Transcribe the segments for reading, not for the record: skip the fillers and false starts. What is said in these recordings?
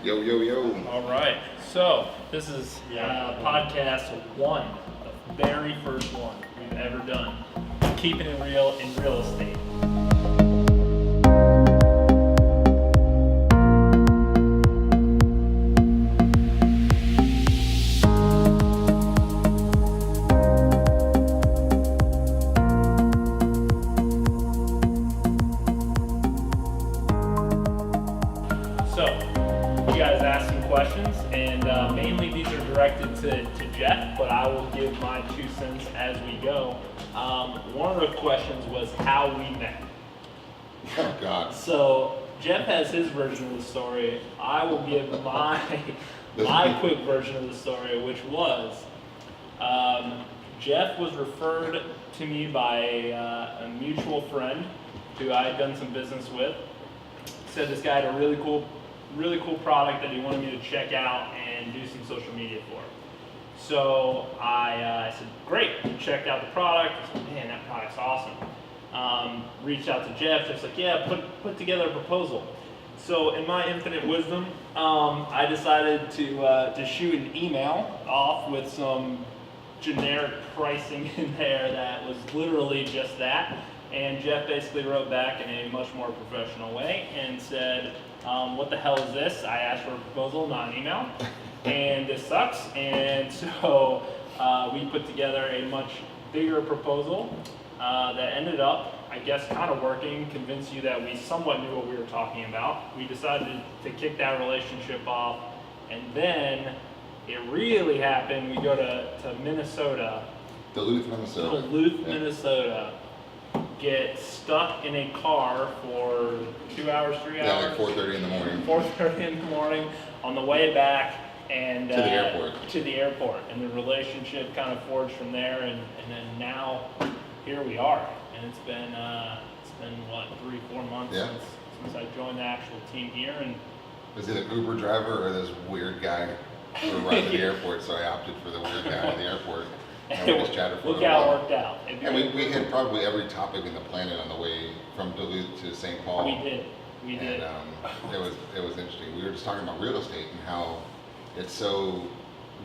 Yo, yo, yo. All right. So this is podcast one, the very first one we've ever done. Keeping it real in real estate. Questions, and mainly these are directed to Jeff, but I will give my 2 cents as we go. One of the questions was how we met. Oh, God. So Jeff has his version of the story. I will give my quick version of the story, which was Jeff was referred to me by a mutual friend who I had done some business with. Said this guy had a really cool product that he wanted me to check out and do some social media for. So I said, great, checked out the product. I said, man, that product's awesome. Reached out to Jeff. Jeff's like, yeah, put together a proposal. So in my infinite wisdom, I decided to shoot an email off with some generic pricing in there that was literally just that. And Jeff basically wrote back in a much more professional way and said, what the hell is this? I asked for a proposal, not an email, and this sucks. And so we put together a much bigger proposal that ended up, I guess, kind of working, convinced you that we somewhat knew what we were talking about. We decided to kick that relationship off, and then it really happened. We go to Minnesota. Duluth, Minnesota. Get stuck in a car for 2 hours, 3 hours. Yeah, like 4:30 in the morning. 4:30 in the morning on the way back and to the airport. To the airport, and the relationship kind of forged from there, and then now here we are, and it's been what 3-4 months since I joined the actual team here. And was it an Uber driver or this weird guy who arrived at the airport? So I opted for the weird guy at the airport. And we just chatted for a little while. Look how it worked out. And we hit probably every topic in the planet on the way from Duluth to St. Paul. We did. It was interesting. We were just talking about real estate and how it's so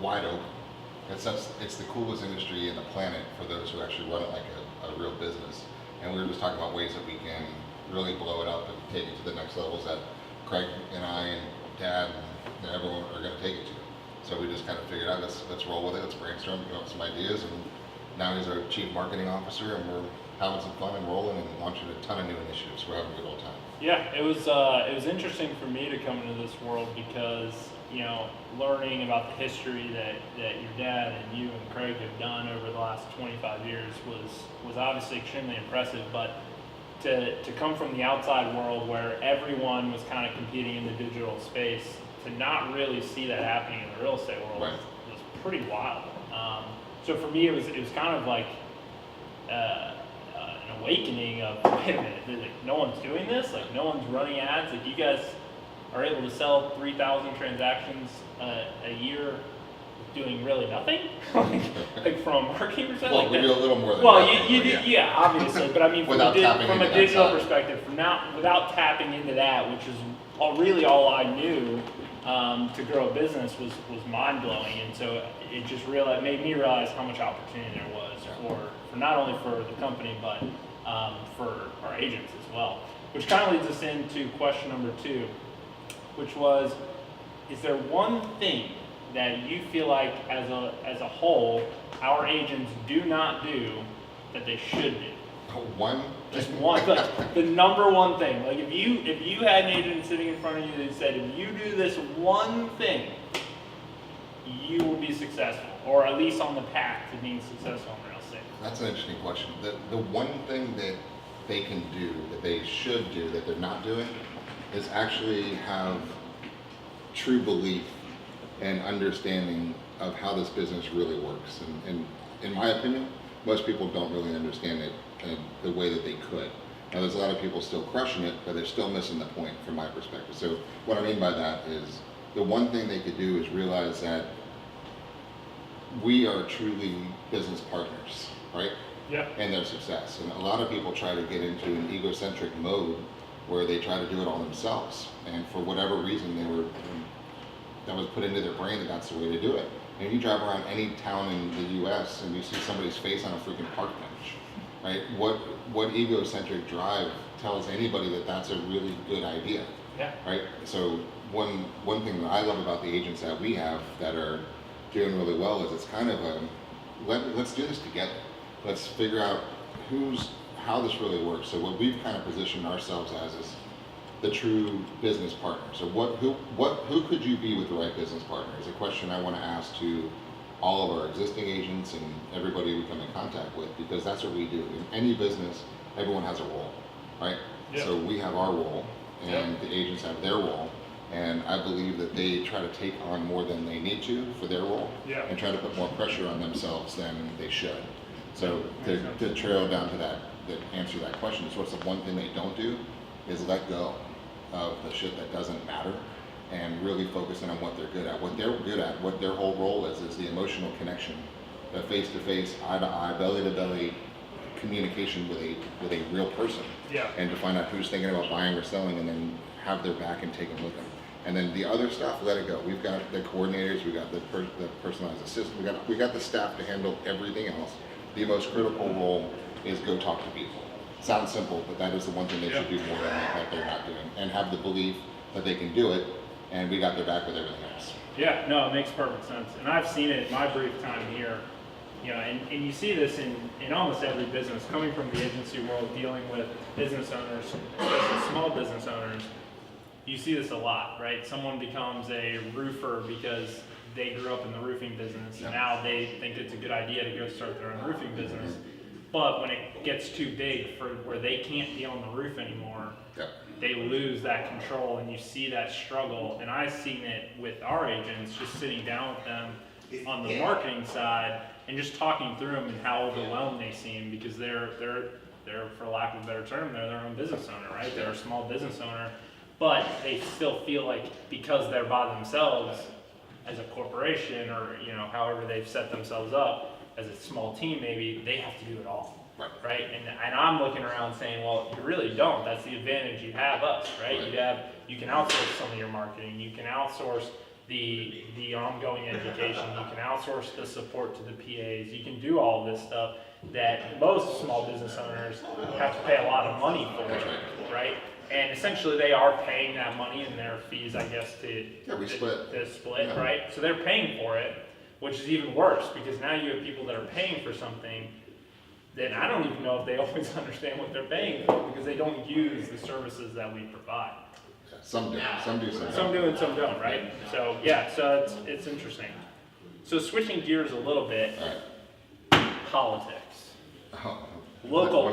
wide open. It's the coolest industry in the planet for those who actually run it like a real business. And we were just talking about ways that we can really blow it up and take it to the next levels that Craig and I and Dad and everyone are going to take it to. So we just kind of figured out, let's roll with it, let's brainstorm, come up with some ideas, and now he's our chief marketing officer, and we're having some fun and rolling and launching a ton of new initiatives. We're having a good old time. Yeah, it was interesting for me to come into this world because, learning about the history that your dad and you and Craig have done over the last 25 years was obviously extremely impressive, but to come from the outside world where everyone was kind of competing in the digital space, to not really see that happening in the real estate world was pretty wild. So for me, it was kind of like an awakening of, wait a minute, like, no one's doing this, like no one's running ads, like you guys are able to sell 3,000 transactions a year doing really nothing, like from a marketing perspective. Well, we do a little more than that. You do, yeah, obviously, but I mean, from a digital perspective, without tapping into that, which is really all I knew. To grow a business was mind blowing, and so it just made me realize how much opportunity there was for not only for the company but for our agents as well. Which kind of leads us into question number 2, which was: is there one thing that you feel like as a whole our agents do not do that they should do? One? Just one, like the number one thing. Like if you had an agent sitting in front of you that said, if you do this one thing, you will be successful, or at least on the path to being successful in real estate. That's an interesting question. The one thing that they can do, that they should do, that they're not doing, is actually have true belief and understanding of how this business really works. And in my opinion, most people don't really understand it the way that they could. Now, there's a lot of people still crushing it, but they're still missing the point from my perspective. So what I mean by that is the one thing they could do is realize that we are truly business partners, right? Yeah. And their success. And a lot of people try to get into an egocentric mode where they try to do it all themselves. And for whatever reason, they were that was put into their brain that that's the way to do it. And you drive around any town in the U.S. and you see somebody's face on a freaking park bench, right? What egocentric drive tells anybody that that's a really good idea? Yeah. Right. So one thing that I love about the agents that we have that are doing really well is it's kind of a let's do this together. Let's figure out how this really works. So what we've kind of positioned ourselves as is the true business partner. So who could you be with the right business partner is a question I want to ask to all of our existing agents and everybody we come in contact with, because that's what we do. In any business, everyone has a role, right? Yeah. So we have our role and Yeah. the agents have their role. And I believe that they try to take on more than they need to for their role, Yeah. and try to put more pressure on themselves than they should. So to trail down to that answer that question is what's the one thing they don't do is let go of the shit that doesn't matter and really focusing on what they're good at. What they're good at, what their whole role is the emotional connection, the face-to-face, eye-to-eye, belly-to-belly communication with a real person. Yeah. And to find out who's thinking about buying or selling, and then have their back and take them with them. And then the other stuff, let it go. We've got the coordinators, we got the personalized assistant, we got the staff to handle everything else. The most critical role is go talk to people. Sounds simple, but that is the one thing they should do more than that they're not doing, and have the belief that they can do it. And we got their back with everything else. Yeah, no, it makes perfect sense. And I've seen it in my brief time here, and you see this in almost every business, coming from the agency world, dealing with business owners, especially small business owners. You see this a lot, right? Someone becomes a roofer because they grew up in the roofing business, and now they think it's a good idea to go start their own roofing business. But when it gets too big for where they can't be on the roof anymore, they lose that control, and you see that struggle. And I've seen it with our agents, just sitting down with them on the marketing side and just talking through them and how overwhelmed they seem, because they're for lack of a better term, they're their own business owner, right? They're a small business owner, but they still feel like because they're by themselves as a corporation, or however they've set themselves up as a small team, maybe they have to do it all. Right? And I'm looking around saying, well, you really don't. That's the advantage. You have us, right? You can outsource some of your marketing. You can outsource the ongoing education. You can outsource the support to the PAs. You can do all this stuff that most small business owners have to pay a lot of money for, right? And essentially they are paying that money in their fees, I guess, to split, right? So they're paying for it, which is even worse, because now you have people that are paying for something then I don't even know if they always understand what they're paying for, because they don't use the services that we provide. Some do, some do, some do, and some don't, right? So yeah, so it's interesting. So switching gears a little bit, politics, local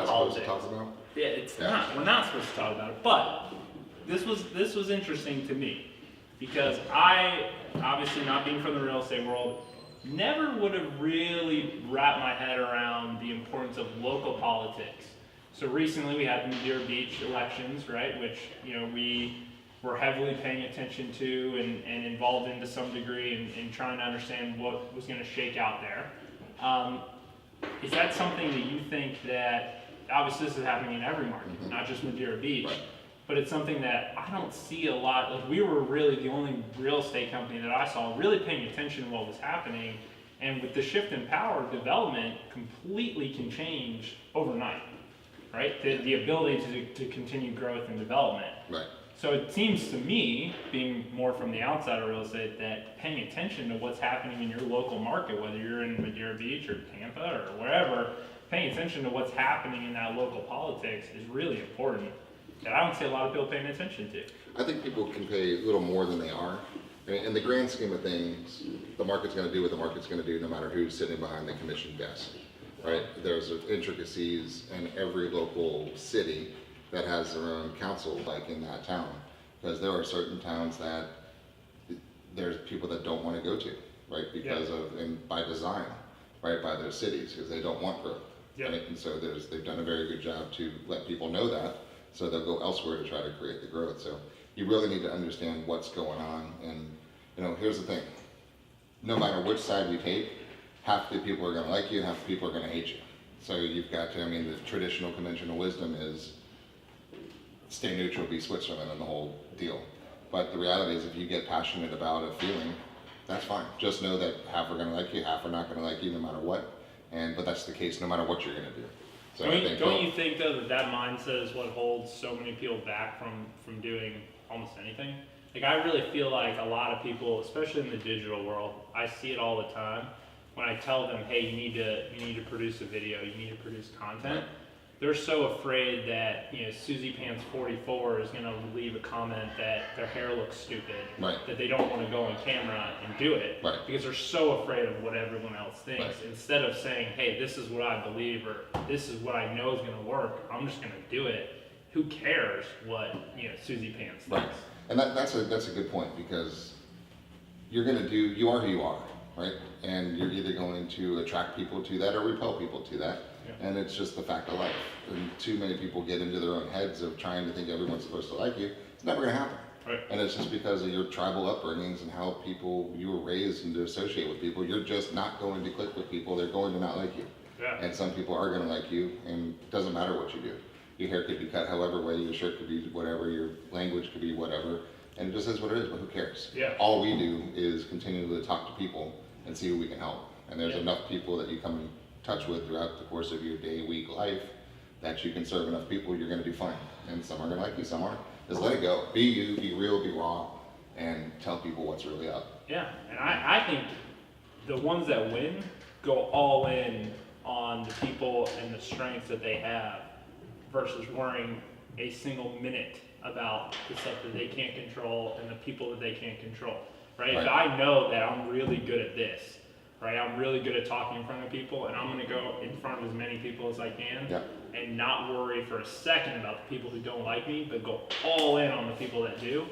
politics. Yeah, it's not. We're not supposed to talk about it, but this was interesting to me, because I, obviously not being from the real estate world, never would have really wrapped my head around the importance of local politics. So recently we had the Madeira Beach elections, right, which we were heavily paying attention to and involved in to some degree in trying to understand what was going to shake out there. Is that something that you think that, obviously this is happening in every market, not just Madeira Beach, but it's something that I don't see a lot. Like, we were really the only real estate company that I saw really paying attention to what was happening, and with the shift in power, development completely can change overnight, right? The ability to continue growth and development. Right. So it seems to me, being more from the outside of real estate, that paying attention to what's happening in your local market, whether you're in Madeira Beach or Tampa or wherever, paying attention to what's happening in that local politics is really important, that I don't see a lot of people paying attention to. I think people can pay a little more than they are. In the grand scheme of things, the market's going to do what the market's going to do no matter who's sitting behind the commission desk, right? There's intricacies in every local city that has their own council, like in that town, because there are certain towns that there's people that don't want to go to, right? Because of, and by design, right, by their cities, because they don't want growth. Right? And so they've done a very good job to let people know that, so they'll go elsewhere to try to create the growth. So you really need to understand what's going on. And here's the thing, no matter which side we take, half the people are going to like you, half the people are going to hate you. So you've got to, the traditional conventional wisdom is stay neutral, be Switzerland, and the whole deal. But the reality is, if you get passionate about a feeling, that's fine. Just know that half are gonna like you, half are not gonna like you, no matter what. But that's the case no matter what you're gonna do. So don't you think though that mindset is what holds so many people back from doing almost anything? Like I really feel like a lot of people, especially in the digital world, I see it all the time. When I tell them, hey, you need to produce a video, you need to produce content. Right. They're so afraid that Susie Pants 44 is going to leave a comment that their hair looks stupid, right. that they don't want to go on camera and do it, right. because they're so afraid of what everyone else thinks. Right. Instead of saying, hey, this is what I believe, or this is what I know is going to work, I'm just going to do it. Who cares what Susie Pants thinks? Right. And that's a good point, because you are who you are, right? And you're either going to attract people to that or repel people to that. Yeah. And it's just the fact of life. And too many people get into their own heads of trying to think everyone's supposed to like you. It's never going to happen. Right. And it's just because of your tribal upbringings and how you were raised and to associate with people. You're just not going to click with people. They're going to not like you. Yeah. And some people are going to like you, and it doesn't matter what you do. Your hair could be cut however way, your shirt could be whatever, your language could be whatever, and it just is what it is, but who cares? Yeah. All we do is continue to talk to people and see who we can help. And there's enough people that you come in touch with throughout the course of your day, week, life, that you can serve enough people, you're gonna do fine. And some are gonna like you, some aren't. Just let it go. Be you, be real, be raw, and tell people what's really up. Yeah, and I think the ones that win go all in on the people and the strengths that they have versus worrying a single minute about the stuff that they can't control and the people that they can't control, right? If I know that I'm really good at this, right? I'm really good at talking in front of people, and I'm gonna go in front of as many people as I can, and not worry for a second about the people who don't like me, but go all in on the people that do,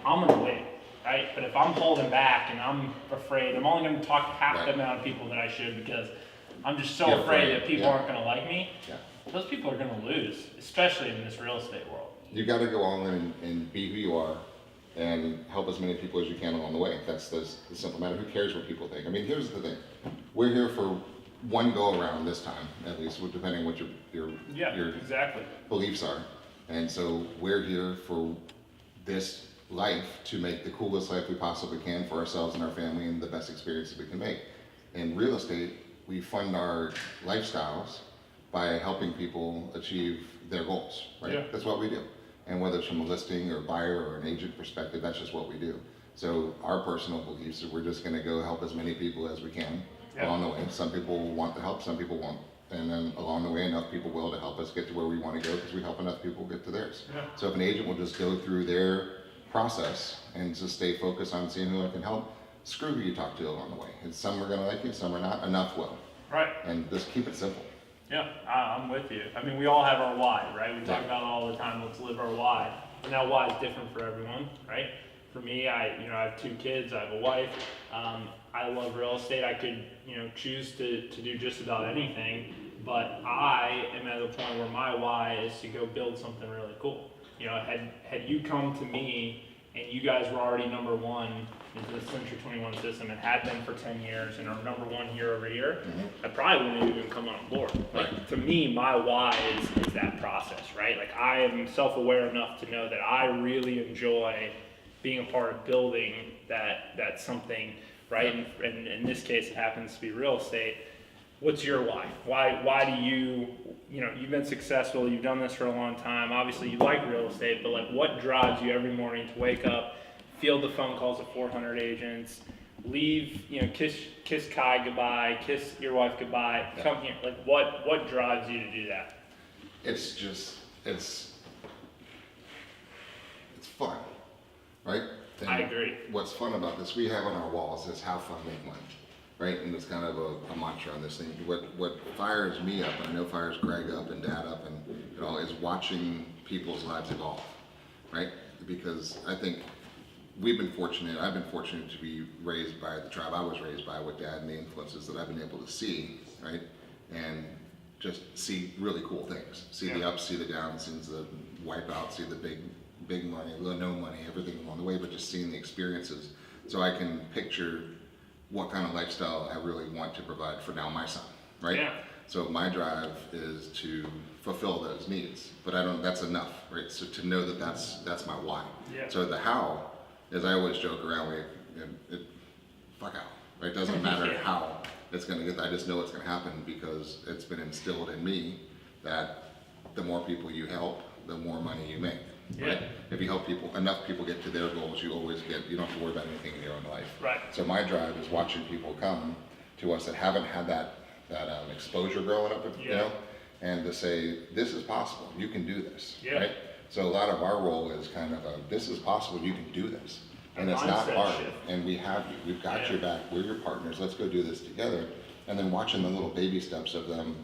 I'm gonna win, right? But if I'm holding back and I'm afraid, I'm only gonna talk to half the amount of people that I should, because I'm just so afraid that people aren't gonna like me, those people are gonna lose, especially in this real estate world. You gotta go all in and be who you are, and help as many people as you can along the way. That's the simple matter. Who cares what people think? I mean, here's the thing. We're here for one go around this time, at least, depending on what your exactly. beliefs are. And so we're here for this life to make the coolest life we possibly can for ourselves and our family, and the best experiences we can make. In real estate, we fund our lifestyles by helping people achieve their goals, right? Yeah. That's what we do. And whether it's from a listing or buyer or an agent perspective, that's just what we do. So our personal beliefs is we're just gonna go help as many people as we can along the way. Some people will want the help, some people won't. And then along the way, enough people will to help us get to where we wanna go, because we help enough people get to theirs. Yeah. So if an agent will just go through their process and just stay focused on seeing who I can help, screw who you talk to along the way. And some are gonna like you, some are not, enough will. Right. And just keep it simple. Yeah, I'm with you. I mean, we all have our why, right? We talk about it all the time, let's live our why. And that why is different for everyone, right? For me, I have 2 kids, I have a wife. I love real estate. I could, choose to do just about anything, but I am at a point where my why is to go build something really cool. Had you come to me and you guys were already number 1 into the C21 system and had been for 10 years and are number 1 year over year, I probably wouldn't even come on board. Like, to me, my why is that process, right? Like, I am self-aware enough to know that I really enjoy being a part of building that something, right? And in this case, it happens to be real estate. What's your why? Why do you've been successful, you've done this for a long time, obviously you like real estate, but like, what drives you every morning to wake up, field the phone calls of 400 agents, leave, kiss Kai goodbye, kiss your wife goodbye, come here? Like, what drives you to do that? It's fun, right? And I agree. What's fun about this, we have on our walls is have fun, make money, right? And it's kind of a mantra on this thing. What fires me up, and I know fires Greg up and Dad up, and is watching people's lives evolve, right? Because I think I've been fortunate to be raised by the tribe I was raised by with Dad, and the influences that I've been able to see, right? And just see really cool things. See the ups, see the downs, see the wipeouts, see the big money, no money, everything along the way, but just seeing the experiences. So I can picture what kind of lifestyle I really want to provide for now my son, right? Yeah. So my drive is to fulfill those needs, but I don't. That's enough, right? So to know that that's my why. Yeah. So the how is I always joke around with it. Fuck out. Right? It doesn't matter Yeah. how it's going to get. I just know it's going to happen because it's been instilled in me that the more people you help, the more money you make. Right? Yeah. If you help people, enough people get to their goals, you always get. You don't have to worry about anything in your own life. Right. So my drive is watching people come to us that haven't had that exposure growing up, you Yeah. know, and to say this is possible. You can do this. Yeah. Right. So a lot of our role is kind of this is possible. You can do this. And it's not mindset hard, shift. and we have you. We've got Yeah. your back. We're your partners. Let's go do this together. And then watching the little baby steps of them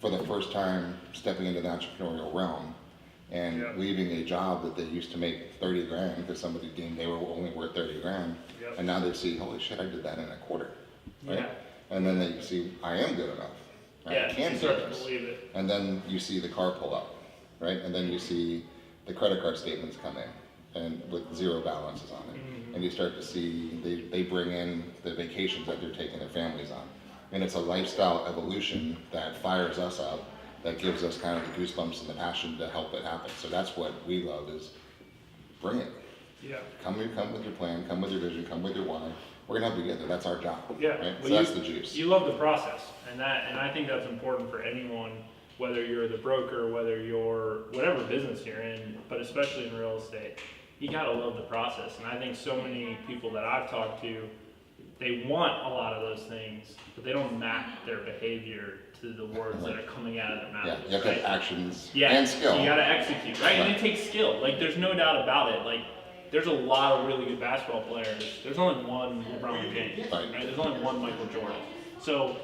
for the first time stepping into the entrepreneurial realm and Yeah. leaving a job that they used to make 30 grand because somebody deemed they were only worth 30 grand. Yep. And now they see, holy shit, I did that in a quarter. Right? Yeah. And then they see, I am good enough. I Yeah, can you do start to this. believe it. And then you see the car pull up, right? And then you see the credit card statements come in and with zero balances on it. And you start to see they bring in the vacations that they're taking their families on. And it's a lifestyle evolution that fires us up, that gives us kind of the goosebumps and the passion to help it happen. So that's what we love is bring it. Yeah. Come with your plan, come with your vision, come with your why. We're gonna help you get there. That's our job. Yeah. Right? Well, So that's the juice. You love the process, and I think that's important for anyone, whether you're the broker, whether you're whatever business you're in, but especially in real estate. You gotta love the process, and I think so many people that I've talked to, they want a lot of those things, but they don't map their behavior to the words that are coming out of their mouth. Yeah, you have to right? have actions Yeah, and skill. you gotta execute, right? And Right. it takes skill. Like, there's no doubt about it. Like, there's a lot of really good basketball players. There's only one LeBron James, Right. right? There's only one Michael Jordan. So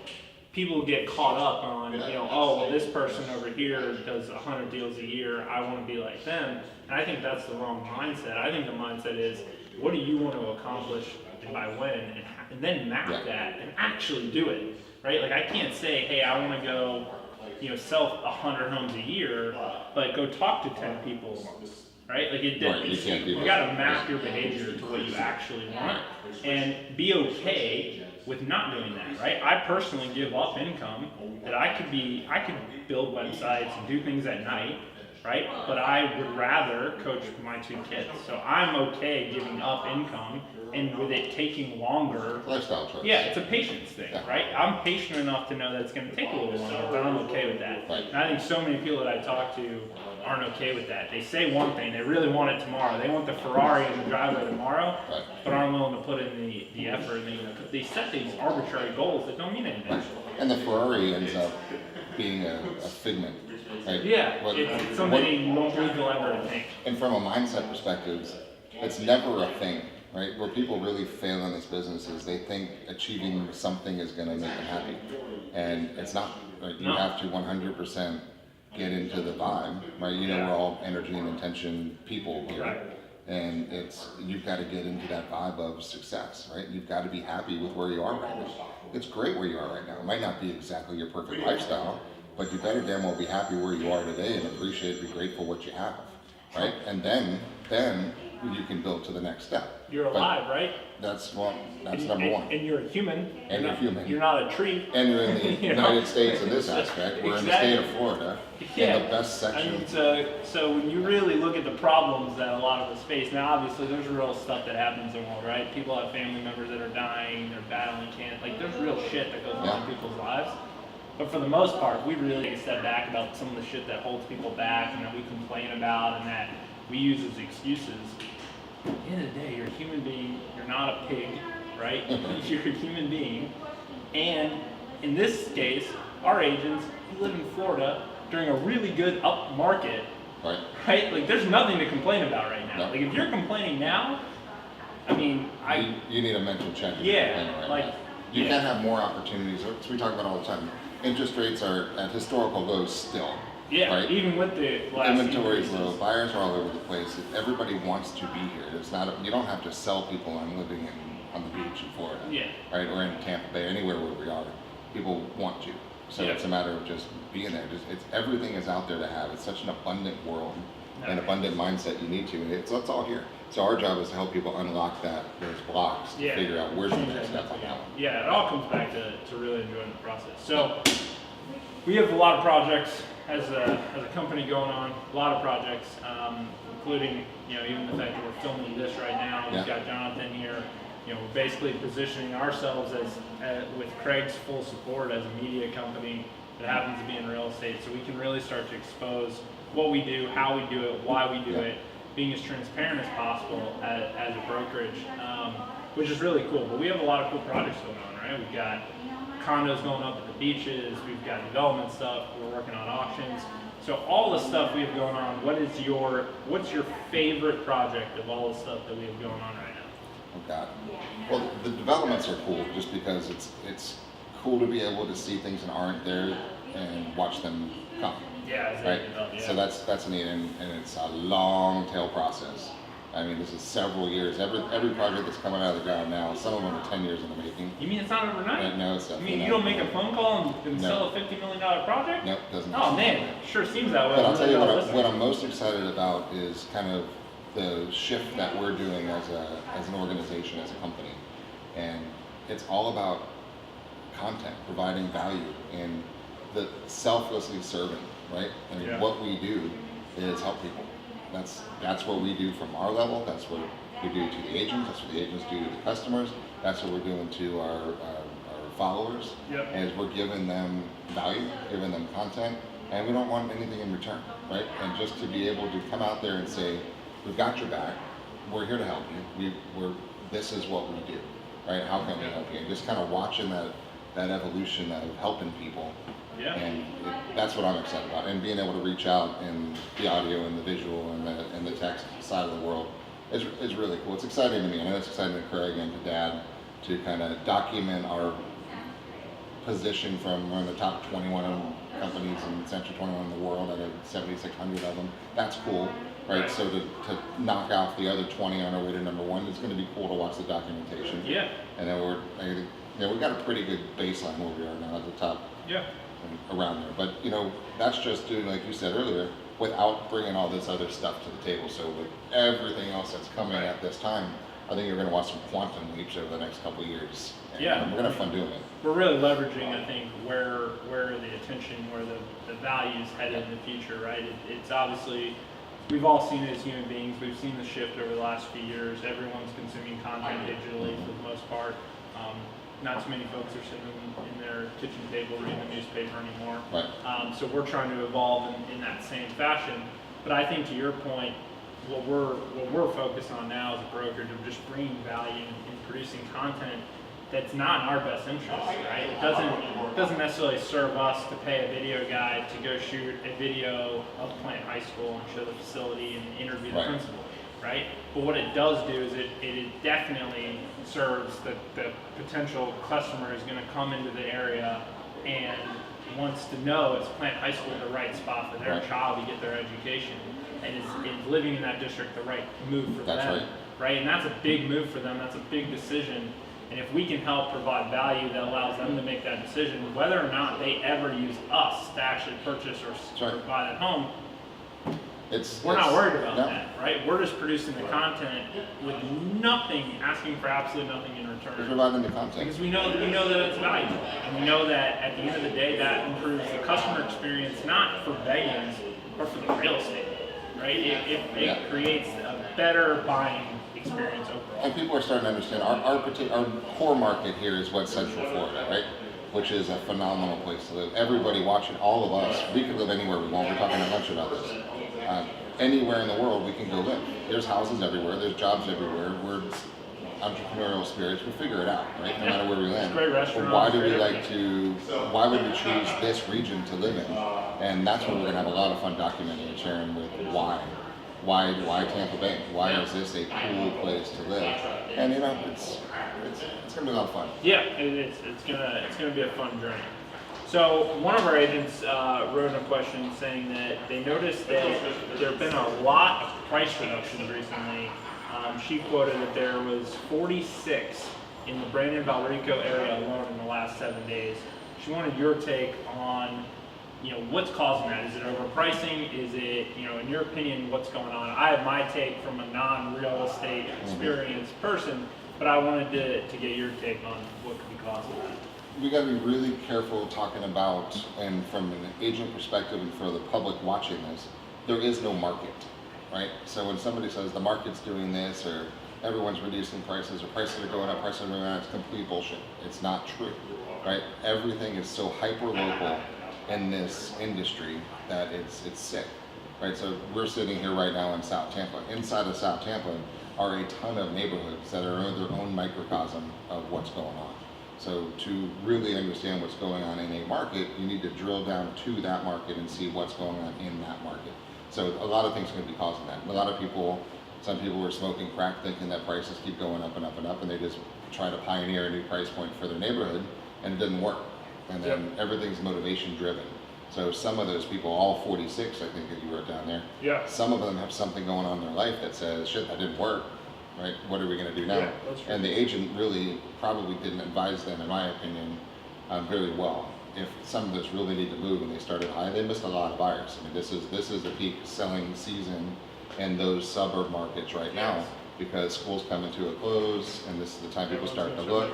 people get caught up on, oh, well, this person over here does 100 deals a year. I want to be like them. And I think that's the wrong mindset. I think the mindset is, what do you want to accomplish and by when? And then map Yeah. that and actually do it, right? Like, I can't say, hey, I want to go, sell 100 homes a year, but go talk to 10 people a month, right? Like, Right, you can't do you that. got to map your behavior to what you actually want and be okay with not doing that, right? I personally give up income that I could build websites and do things at night, right? But I would rather coach my 2 kids. So I'm okay giving up income and with it taking longer. Lifestyle choice. Yeah, it's a patience thing, Yeah. right? I'm patient enough to know that it's going to take a little longer, but I'm okay with that. Right. And I think so many people that I talk to aren't okay with that. They say one thing, they really want it tomorrow. They want the Ferrari in the driveway tomorrow, Right. but aren't willing to put in the effort. And they set these arbitrary goals that don't mean anything. And the Ferrari ends up being a figment. Right? Yeah, What- it's something you don't believe you'll ever attain. And from a mindset perspective, it's never a thing, right? Where people really fail in this business is they think achieving something is going to make them happy, and it's not. Right? You No. have to 100% get into the vibe, right? You know, Yeah. we're all energy and intention people here, Right. and you've got to get into that vibe of success, right? You've got to be happy with where you are right now. It's great where you are right now. It might not be exactly your perfect lifestyle, but you better damn well be happy where you are today and appreciate, be grateful what you have, right? And then you can build to the next step. You're But alive, right? That's And- number one. And you're a human. And you're human. You're not a tree. And you're in the You know? United States in this aspect. We're in the state of Florida, in the best I section. mean, so when you really look at the problems that a lot of us face, now obviously there's real stuff that happens in the world, right? People have family members that are dying, they're battling cancer, like there's real shit that goes on Yeah. in people's lives. But for the most part, we really take a step back about some of the shit that holds people back and that we complain about and that we use as excuses. At the end of the day, you're a human being, you're not a pig, right? You're a human being. And in this case, our agents, we live in Florida during a really good up market, Right. right? Like there's nothing to complain about right now. No. Like if you're complaining now, I mean, You need a mental check. Yeah, Right like- now. You yeah. can have more opportunities. We talk about all the time. Interest rates are at historical lows still. yeah, Right? even with the last Inventory is increases. low. Buyers are all over the place. Everybody wants to be here. It's not. You don't have to sell people on living on the beach in Florida. Yeah. Right, or in Tampa Bay, anywhere where we are. People want to. So Yeah. it's a matter of just being there. It's everything is out there to have. It's such an abundant world, an abundant mindset you need to, and it's all here. So our job is to help people unlock those blocks to Yeah. figure out where's the next step on that one. Yeah, it all comes back to really enjoying the process. So We have a lot of projects as a company going on, a lot of projects, including, even the fact that we're filming this right now. We've got Jonathan here. We're basically positioning ourselves as with Craig's full support as a media company that happens to be in real estate, so we can really start to expose what we do, how we do it, why we do it, being as transparent as possible as a brokerage, which is really cool. But we have a lot of cool projects going on, right? We've got condos going up at the beaches, we've got development stuff, we're working on auctions. So all the stuff we have going on, what's your favorite project of all the stuff that we have going on right now? Oh God. Well, the developments are cool just because it's cool to be able to see things that aren't there and watch them come. Yeah, right? Yeah. So that's neat, and it's a long tail process. I mean, this is several years. Every project that's coming out of the ground now, some of them are 10 years in the making. You mean it's not overnight? No, it's definitely not. You don't make a phone call and sell a $50 million project? Nope, doesn't. Oh man, sure seems that way. But I'll tell you what I'm most excited about is kind of the shift that we're doing as an organization, as a company, and it's all about content, providing value, and the selflessly serving, right? And what we do is help people. That's what we do from our level. That's what we do to the agents. That's what the agents do to the customers. That's what we're doing to our followers. Is we're giving them value, giving them content, and we don't want anything in return, right? And just to be able to come out there and say, we've got your back. We're here to help you. This is what we do, right? How can we help you? And just kind of watching that evolution of helping people. And that's what I'm excited about. And being able to reach out in the audio and the visual and the text side of the world is really cool. It's exciting to me. I know it's exciting to Craig and to Dad to kind of document our position from one of the top 21 companies in Century 21 in the world out of 7,600 of them. That's cool, right? So to knock off the other 20 on our way to number one, it's going to be cool to watch the documentation. And then we've got a pretty good baseline where we are now at the top. Around there, but that's just doing, like you said earlier, without bringing all this other stuff to the table. So with everything else that's coming at this time, I think you're going to watch some quantum leaps over the next couple of years. And we're going to have fun doing it. We're really leveraging, I think, where the attention, where the value is headed in the future, right? It's obviously, we've all seen it as human beings. We've seen the shift over the last few years. Everyone's consuming content digitally for the most part. Not too many folks are sitting in their kitchen table reading the newspaper anymore. So we're trying to evolve in that same fashion. But I think to your point, what we're focused on now as a brokerage of just bringing value and producing content that's not in our best interest, right? It doesn't necessarily serve us to pay a video guy to go shoot a video of Plant High School and show the facility and interview the principal. Right? But what it does do is it definitely serves the potential customer is going to come into the area and wants to know is Plant High School the right spot for their child to get their education, and is living in that district the right move for them, right? And that's a big move for them. That's a big decision. And if we can help provide value that allows them to make that decision, whether or not they ever use us to actually purchase or buy that home, we're not worried about that, right? We're just producing the content with nothing, asking for absolutely nothing in return. We're providing the content. Because we know that it's valuable. And we know that at the end of the day, that improves the customer experience, not for Beggins, but for the real estate, right? It creates a better buying experience overall. And people are starting to understand our core market here is West Central Florida, right? Which is a phenomenal place to live. Everybody watching, all of us, we could live anywhere we want. We're talking a bunch about this. Anywhere in the world we can go live. There's houses everywhere, there's jobs everywhere, we're entrepreneurial spirits, we figure it out, right? No matter where we land. Great restaurants. Why would we choose this region to live in? And that's what we're gonna have a lot of fun documenting and sharing with why. Why Tampa Bay? Why is this a cool place to live? And it's gonna be a lot of fun. Yeah, it's gonna be a fun journey. So one of our agents wrote a question saying that they noticed that there have been a lot of price reductions recently. She quoted that there was 46 in the Brandon Valrico area alone in the last 7 days. She wanted your take on, what's causing that? Is it overpricing? Is it, in your opinion, what's going on? I have my take from a non-real estate experienced person, but I wanted to get your take on what could be causing that. we got to be really careful talking about, and from an agent perspective and for the public watching this, there is no market, right? So when somebody says the market's doing this, or everyone's reducing prices, or prices are going up, prices are going up, it's complete bullshit. It's not true, right? Everything is so hyper local in this industry that it's sick, right? So we're sitting here right now in South Tampa. Inside of South Tampa are a ton of neighborhoods that are their own microcosm of what's going on. So to really understand what's going on in a market, you need to drill down to that market and see what's going on in that market. So a lot of things are going to be causing that. A lot of people, some people were smoking crack thinking that prices keep going up and up and up, and they just try to pioneer a new price point for their neighborhood, and it didn't work. And then everything's motivation driven. So some of those people, all 46, I think that you wrote down there, some of them have something going on in their life that says, shit, that didn't work, right? What are we going to do now? Yeah, that's true. And the agent really probably didn't advise them, in my opinion, very well. If some of those really need to move and they started high, they missed a lot of buyers. I mean, this is the peak selling season in those suburb markets right now, because school's coming to a close, and this is the time people start to look.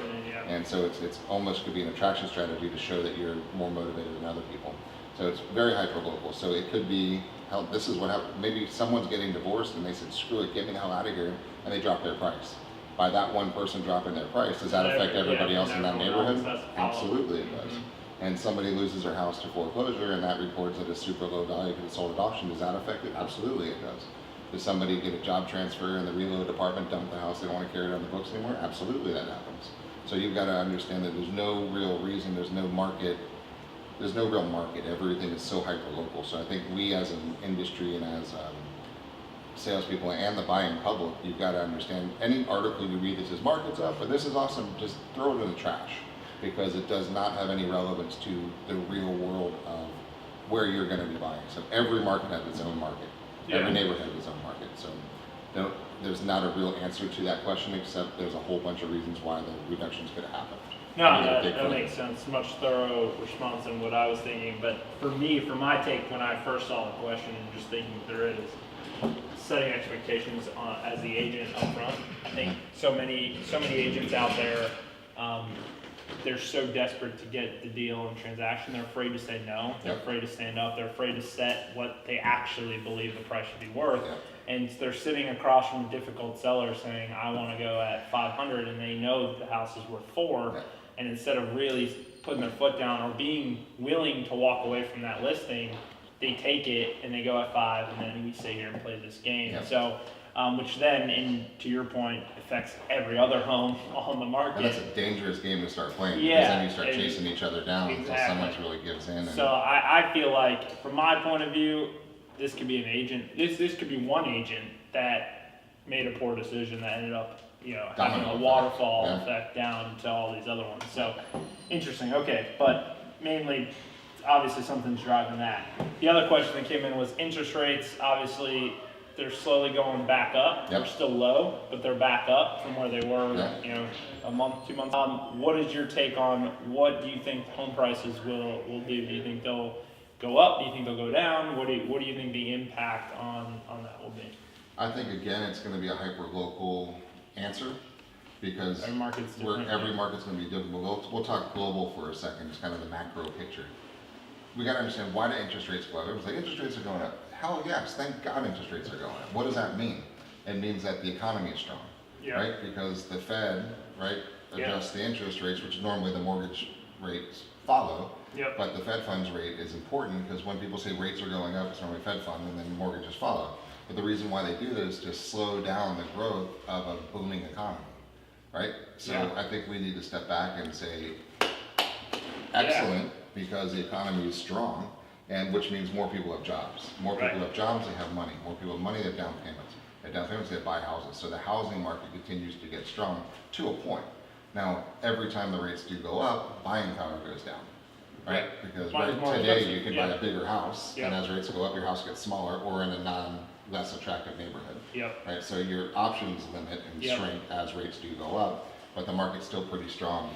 And so it's almost could be an attraction strategy to show that you're more motivated than other people. So it's very hyper-local. So it could be, hell, this is what happened. Maybe someone's getting divorced and they said, screw it, get me the hell out of here, and they drop their price. By that one person dropping their price, does that affect everybody else in that neighborhood? Absolutely it does. And somebody loses their house to foreclosure and that records at a super low value because it's sold at auction, does that affect it? Absolutely it does. Does somebody get a job transfer and the reload department dump the house, they don't want to carry it on the books anymore? Absolutely that happens. So you've got to understand that there's no real reason, there's no market, there's no real market. Everything is so hyper-local. So I think we as an industry and as salespeople and the buying public, you've got to understand any article you read that says market's up and this is awesome, just throw it in the trash, because it does not have any relevance to the real world of where you're going to be buying. So every market has its own market. Every neighborhood has its own market. So there's not a real answer to that question, except there's a whole bunch of reasons why the reductions could happen. No, that makes sense. Much thorough response than what I was thinking. But for me, for my take, when I first saw the question and just thinking through it, is setting expectations as the agent up front. I think so many agents out there, they're so desperate to get the deal and transaction, they're afraid to say no. They're afraid to stand up. They're afraid to set what they actually believe the price should be worth. And they're sitting across from a difficult seller saying, I want to go at 500, and they know that the house is worth 4. And instead of really putting their foot down or being willing to walk away from that listing, they take it and they go at 5, and then we sit here and play this game. So, which then, and to your point, affects every other home on the market. And that's a dangerous game to start playing, because then you start chasing each other down until someone really gives in. So I feel like, from my point of view, this could be an agent. This could be one agent that made a poor decision that ended up, having a waterfall effect down to all these other ones. So interesting. Okay, but mainly, obviously, something's driving that. The other question that came in was interest rates. Obviously, they're slowly going back up. They're still low, but they're back up from where they were, a month, 2 months. What is your take on what do you think home prices will do? Do you think they'll go up? Do you think they'll go down? What do you think the impact on that will be? I think, again, it's going to be a hyper-local answer, because every market's going to be different. We'll talk global for a second, just kind of the macro picture. We got to understand, why do interest rates go up? Everyone's like, interest rates are going up. Hell yes, thank God interest rates are going up. What does that mean? It means that the economy is strong, right? Because the Fed, adjusts the interest rates, which normally the mortgage rates follow. But the Fed funds rate is important, because when people say rates are going up, it's normally Fed fund, and then mortgages follow. But the reason why they do that is to slow down the growth of a booming economy, right? So I think we need to step back and say, excellent, because the economy is strong, and which means more people have jobs. More people have jobs, they have money. More people have money, they have down payments. They have down payments, they buy houses. So the housing market continues to get strong to a point. Now, every time the rates do go up, buying power goes down. Right? Because today you can buy a bigger house, and as rates go up, your house gets smaller, or in a less attractive neighborhood. Right? So your options limit and shrink as rates do go up, but the market's still pretty strong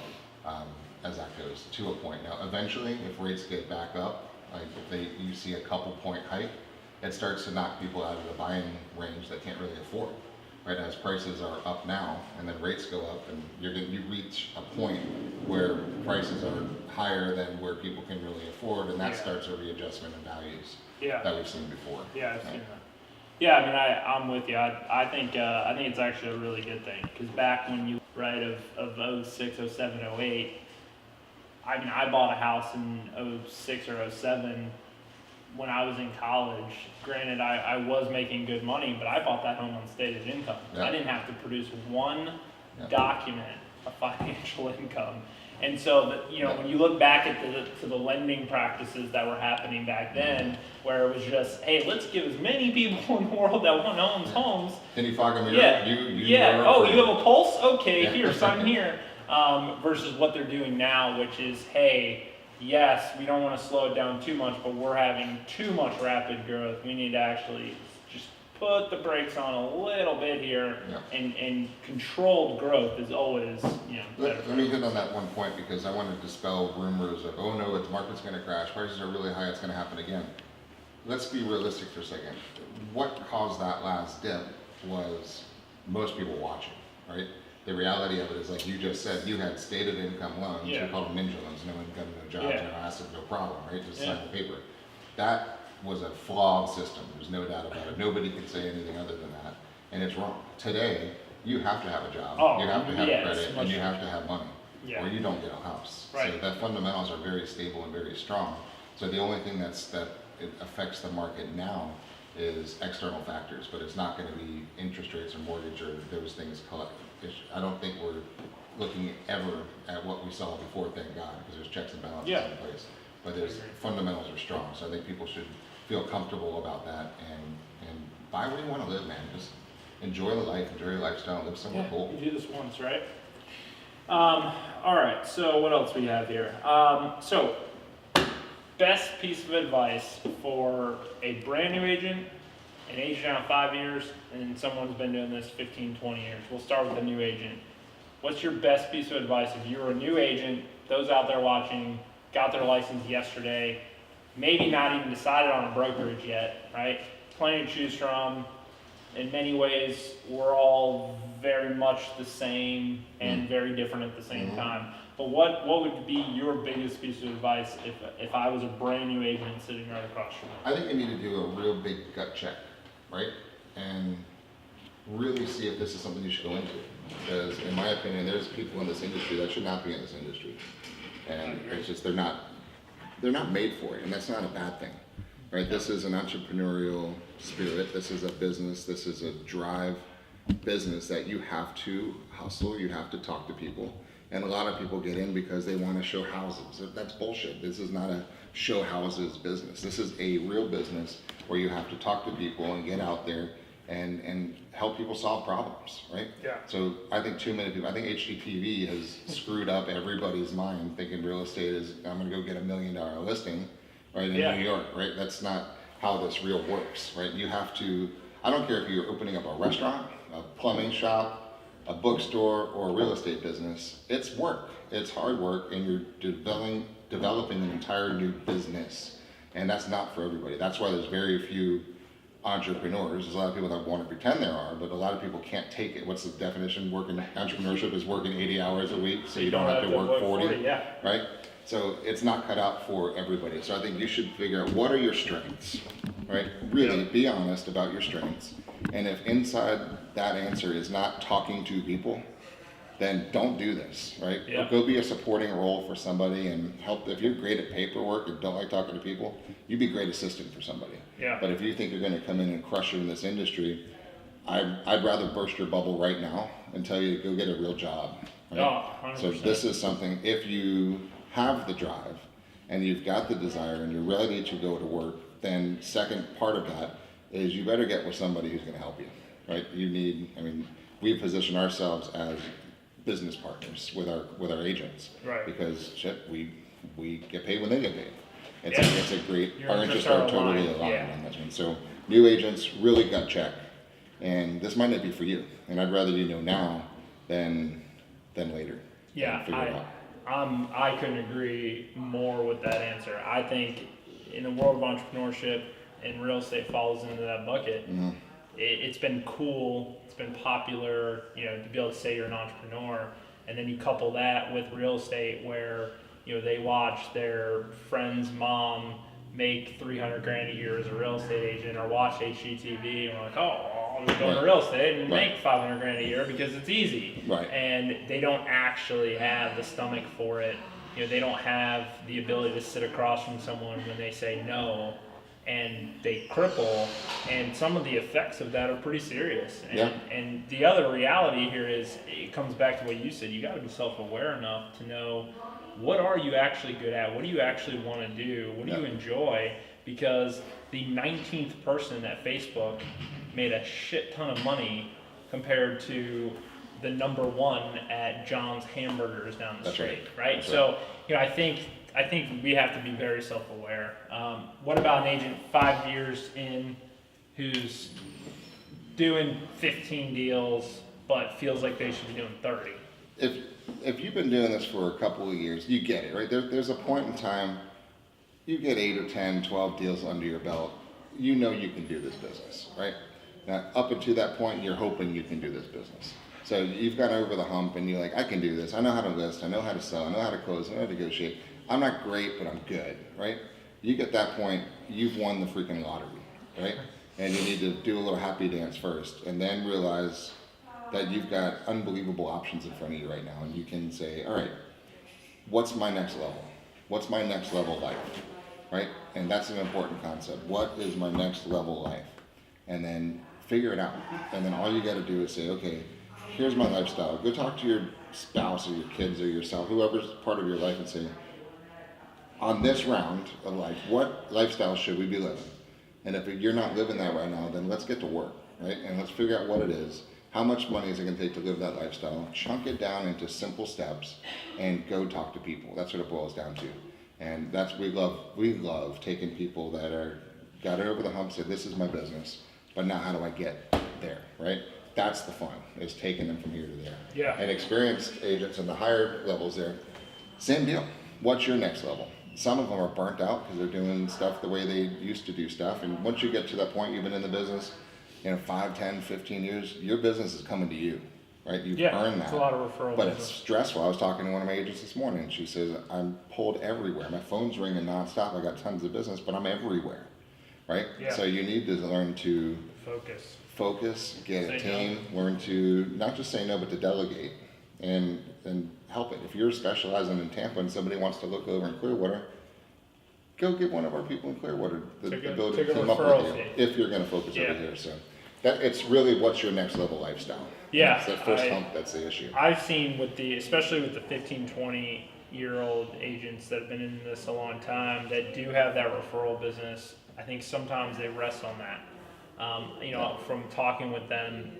as that goes to a point. Now, eventually, if rates get back up, like if you see a couple point hike, it starts to knock people out of the buying range that can't really afford. right? As prices are up now, and then rates go up, and you reach a point where prices are higher than where people can really afford, and that starts a readjustment in values that we've seen before. Yeah, I've seen that. Yeah, I mean, I'm with you. I think it's actually a really good thing, because back when you of 06, 07, 08, I mean, I bought a house in 06 or 07 when I was in college. Granted, I was making good money, but I bought that home on stated income. Yeah. I didn't have to produce one document of financial income. And so, when you look back at the lending practices that were happening back then, where it was just, hey, let's give as many people in the world that want homes. Can you fog them? Yeah. You Oh, you have a pulse? Okay, Yeah. here, sign here. Versus what they're doing now, which is, hey, yes, we don't want to slow it down too much, but we're having too much rapid growth. We need to actually just put the brakes on a little bit here, and controlled growth is always, better. Let me hit on that one point, because I want to dispel rumors of, oh no, the market's going to crash, prices are really high, it's going to happen again. Let's be realistic for a second. What caused that last dip was most people watching, right? The reality of it is, like you just said, you had stated income loans, you call them ninja loans, no income, no jobs, no assets, no problem, right? Just sign the paper. That was a flawed system, there's no doubt about it. Nobody could say anything other than that, and it's wrong. Today, you have to have a job, you have to have credit, and you have to have money, or you don't get a house. Right. So that fundamentals are very stable and very strong. So the only thing that it affects the market now is external factors, but it's not going to be interest rates or mortgage or those things. I don't think we're looking ever at what we saw before, thank God, because there's checks and balances in place. But there's fundamentals are strong, so I think people should feel comfortable about that and buy where you want to live, man. Just enjoy the life, enjoy your lifestyle, live somewhere cool. You do this once, right? All right. So what else we have here? So best piece of advice for a brand new agent, an agent out 5 years, and someone who's been doing this 15, 20 years. We'll start with the new agent. What's your best piece of advice if you're a new agent, those out there watching, got their license yesterday, maybe not even decided on a brokerage yet, right? Plenty to choose from. In many ways, we're all very much the same and very different at the same time. But what would be your biggest piece of advice if I was a brand new agent sitting right across from you? I think you need to do a real big gut check, right? And really see if this is something you should go into. Because in my opinion, there's people in this industry that should not be in this industry. And it's just, they're not made for it, and that's not a bad thing, right? This is an entrepreneurial spirit. This is a business. This is a drive business that you have to hustle. You have to talk to people. And a lot of people get in because they want to show houses. That's bullshit. This is not a show houses business. This is a real business where you have to talk to people and get out there and help people solve problems, right? Yeah. So I think too many people, I think HGTV has screwed up everybody's mind thinking real estate is, I'm gonna go get $1 million listing, right, in New York, right? That's not how this real works, right? You have to, I don't care if you're opening up a restaurant, a plumbing shop, a bookstore, or a real estate business, it's work, it's hard work, and you're developing an entire new business. And that's not for everybody. That's why there's very few entrepreneurs. There's a lot of people that want to pretend there are, but a lot of people can't take it. What's the definition? Entrepreneurship is working 80 hours a week, so you don't have to work 40, right? So it's not cut out for everybody. So I think you should figure out what are your strengths, right? Really be honest about your strengths. And if inside that answer is not talking to people, then don't do this, right? Go be a supporting role for somebody and help. If you're great at paperwork and don't like talking to people, you'd be a great assistant for somebody. But if you think you're gonna come in and crush it in this industry, I'd rather burst your bubble right now and tell you to go get a real job. Right? So this is something, if you have the drive and you've got the desire and you're ready to go to work, then second part of that is you better get with somebody who's gonna help you, right? We position ourselves as business partners with our agents, right? Because we get paid when they get paid. It's a great, our interests are totally aligned on this one. So new agents, really gut check, and this might not be for you. And I'd rather you know now than later. I couldn't agree more with that answer. I think in the world of entrepreneurship, and real estate falls into that bucket. it's been cool, it's been popular, you know, to be able to say you're an entrepreneur, and then you couple that with real estate where, you know, they watch their friend's mom make 300 grand a year as a real estate agent, or watch HGTV, and we're like, oh, I'll just go into real estate and make 500 grand a year because it's easy. Right. And they don't actually have the stomach for it. You know, they don't have the ability to sit across from someone when they say no, and they cripple, and some of the effects of that are pretty serious. And the other reality here is, it comes back to what you said, you got to be self-aware enough to know, what are you actually good at? What do you actually want to do? What do you enjoy? Because the 19th person at Facebook made a shit ton of money compared to the number one at John's Hamburgers down the street, right? So, you know, I think we have to be very self-aware. What about an agent 5 years in who's doing 15 deals but feels like they should be doing 30? If you've been doing this for a couple of years, you get it, right? There's a point in time, you get 8 or 10, 12 deals under your belt, you know you can do this business, right? Now, up until that point, you're hoping you can do this business. So you've got over the hump and you're like, I can do this. I know how to list, I know how to sell, I know how to close, I know how to negotiate. I'm not great, but I'm good, right? You get that point, you've won the freaking lottery, right? And you need to do a little happy dance first, and then realize that you've got unbelievable options in front of you right now, and you can say, all right, what's my next level? What's my next level life, right? And that's an important concept. What is my next level life? And then figure it out. And then all you got to do is say, okay, here's my lifestyle. Go talk to your spouse or your kids or yourself, whoever's part of your life, and say, on this round of life, what lifestyle should we be living? And if you're not living that right now, then let's get to work, right? And let's figure out what it is. How much money is it going to take to live that lifestyle? Chunk it down into simple steps and go talk to people. That's what it boils down to. And that's, we love taking people that got it over the hump, said, this is my business, but now how do I get there, right? That's the fun, is taking them from here to there. Yeah. And experienced agents in the higher levels there, same deal. What's your next level? Some of them are burnt out because they're doing stuff the way they used to do stuff. And once you get to that point, you've been in the business, 5, 10, 15 years, your business is coming to you, right? You've earned that. It's a lot of referral But business. it's stressful. I was talking to one of my agents this morning, and she says, I'm pulled everywhere. My phone's ringing nonstop. I got tons of business, but I'm everywhere, right? Yeah. So you need to learn to focus, get a team, learn to not just say no, but to delegate and help it. If you're specializing in Tampa and somebody wants to look over in Clearwater, go get one of our people in Clearwater the ability to team up with you if you're going to focus over here. So that it's really what's your next level lifestyle. Yeah. It's that first hump, that's the issue. I've seen especially with the 15, 20-year-old agents that have been in this a long time that do have that referral business, I think sometimes they rest on that. From talking with them,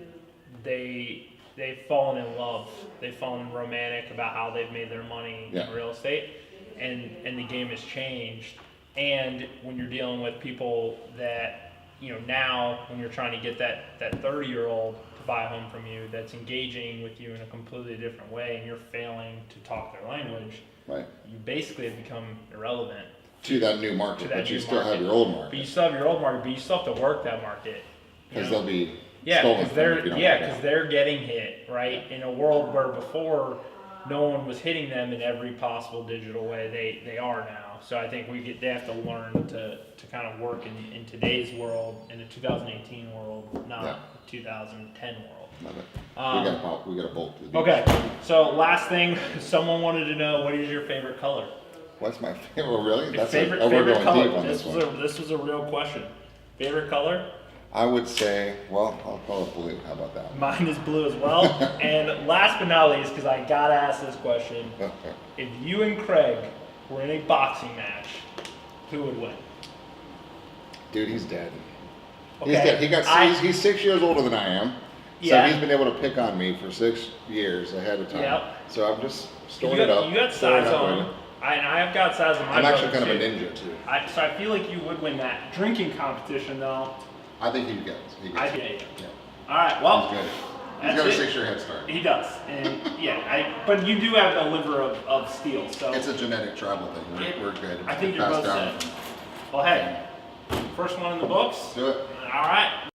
they've fallen in love. They've fallen romantic about how they've made their money in real estate, and the game has changed. And when you're dealing with people that, now when you're trying to get that 30-year-old to buy a home from you that's engaging with you in a completely different way, and you're failing to talk their language, right? You basically have become irrelevant to that new market, but you still have your old market. But you still have your old market, but you still have to work that market. Because they'll be stolen because they're getting hit, right? In a world where before no one was hitting them in every possible digital way, they are now. So I think they have to learn to kind of work in today's world, in the 2018 world, not the 2010 world. Love it. We got a bolt to the beach. Okay, so last thing, someone wanted to know, what is your favorite color? What's my favorite? Oh, really? That's favorite color. Deep on this was a real question. Favorite color? I would say, I'll call it blue. How about that? Mine is blue as well. And last but not least, because I gotta ask this question, if you and Craig were in a boxing match, who would win? Dude, he's dead. Okay. He's dead. He's 6 years older than I am. So he's been able to pick on me for 6 years ahead of time. Yep. So I'm just storing it up. You got size on him. I've got size on my I'm actually kind of a ninja too. So I feel like you would win that drinking competition though. I think he gets it. Yeah. All right. Well, he's good. He's got a 6-year head start. He does, and but you do have a liver of steel, so it's a genetic tribal thing. We're good. I think you're both set. Well, hey, first one in the books. Do it. All right.